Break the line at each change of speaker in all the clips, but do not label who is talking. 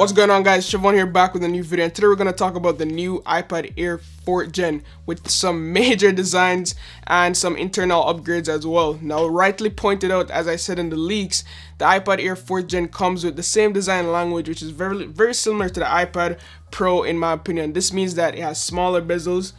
What's going on, guys? Shevon here, back with a new video, and today we're going to talk about the new iPad Air 4th Gen with some major designs and some internal upgrades as well. Now, rightly pointed out, as I said in the leaks, the iPad Air 4th Gen comes with the same design language, which is very similar to the iPad Pro in my opinion. This means that it has smaller bezels,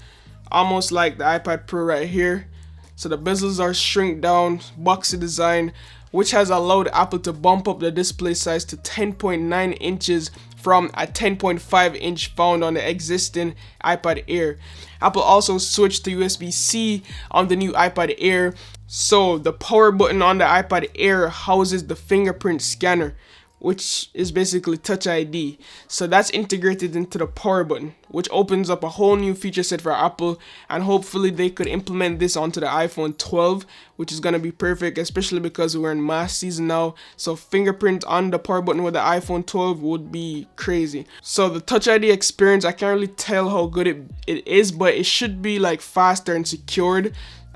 almost like the iPad Pro right here. So the bezels are shrink down, boxy design, which has allowed Apple to bump up the display size to 10.9 inches from a 10.5 inch found on the existing iPad Air. Apple also switched to USB-C on the new iPad Air, so the power button on the iPad Air houses the fingerprint scanner, which is basically Touch ID. So that's integrated into the power button, which opens up a whole new feature set for Apple, and hopefully they could implement this onto the iPhone 12, which is going to be perfect, especially because we're in mask season now. So fingerprint on the power button with the iPhone 12 would be crazy. So the Touch ID experience, I can't really tell how good it is, but it should be like faster and secured.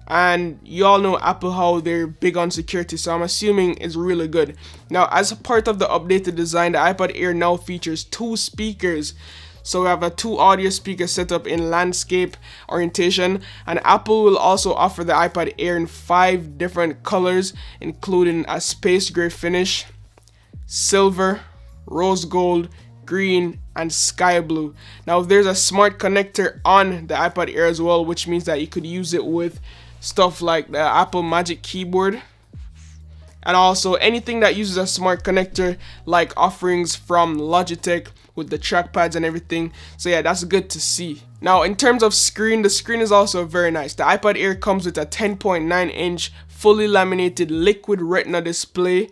And you all know Apple, how they're big on security, so I'm assuming it's really good. Now, as a part of the updated design, the iPad Air now features 2 speakers. So we have a 2 audio speaker setup in landscape orientation, and Apple will also offer the iPad Air in 5 different colors, including a space gray finish, silver, rose gold, green, and sky blue. Now, there's a smart connector on the iPad Air as well, which means that you could use it with stuff like the Apple Magic Keyboard, and also anything that uses a smart connector, like offerings from Logitech with the trackpads and everything. So yeah, that's good to see. Now, in terms of screen, the screen is also very nice. The iPad Air comes with a 10.9 inch fully laminated liquid retina display.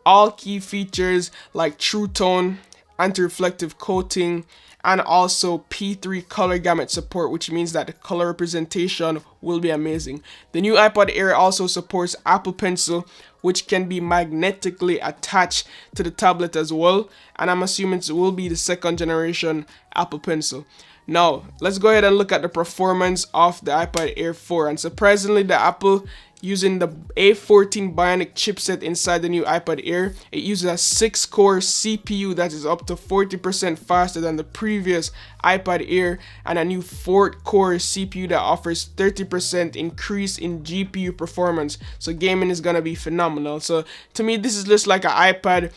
All key features like True Tone, anti-reflective coating, and also P3 color gamut support, which means that the color representation will be amazing. The new iPad Air also supports Apple Pencil, which can be magnetically attached to the tablet as well, and I'm assuming it will be the 2nd generation Apple Pencil. Now, let's go ahead and look at the performance of the iPad Air 4, and surprisingly, the Apple using the A14 Bionic chipset inside the new iPad Air. It uses a 6-core CPU that is up to 40% faster than the previous iPad Air, and a new 4-core CPU that offers 30% increase in GPU performance. So gaming is gonna be phenomenal. So to me, this is just like an iPad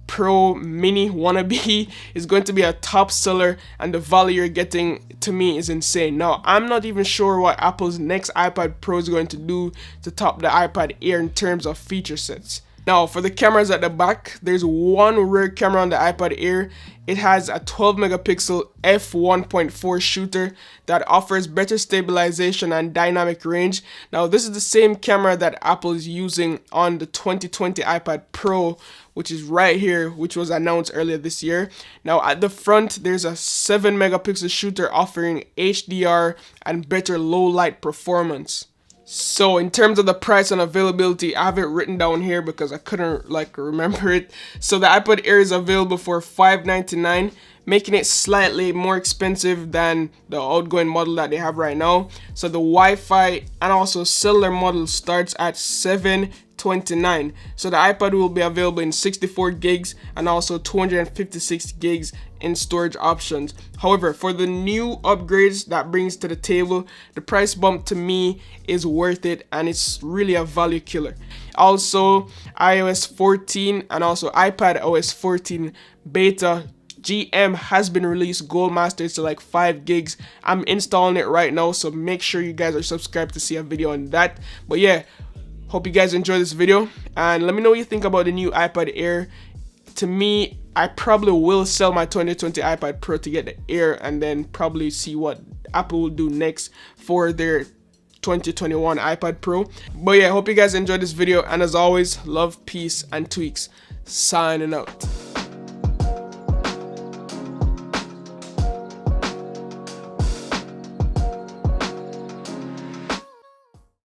Pro mini wannabe. Is going to be a top seller, and the value you're getting, to me, is insane. Now, I'm not even sure what Apple's next iPad Pro is going to do to top the iPad Air in terms of feature sets. Now, for the cameras at the back, there's one rear camera on the iPad Air. It has a 12 megapixel f1.4 shooter that offers better stabilization and dynamic range. Now, this is the same camera that Apple is using on the 2020 iPad Pro, which is right here, which was announced earlier this year. Now, at the front, there's a 7 megapixel shooter offering HDR and better low light performance. So in terms of the price and availability, I have it written down here because I couldn't remember it. So the iPad Air is available for $599, making it slightly more expensive than the outgoing model that they have right now. So the Wi-Fi and also cellular model starts at $729. So the iPad will be available in 64 gigs and also 256 gigs in storage options. However, for the new upgrades that brings to the table, the price bump to me is worth it, and it's really a value killer. Also, iOS 14 and also iPad OS 14 beta GM has been released gold mastered to like 5 gigs. I'm installing it right now, so make sure you guys are subscribed to see a video on that. But yeah, hope you guys enjoy this video, and let me know what you think about the new iPad Air. To me, I probably will sell my 2020 iPad Pro to get the Air, and then probably see what Apple will do next for their 2021 iPad Pro. But yeah, hope you guys enjoyed this video, and as always, love, peace, and tweaks. Signing out.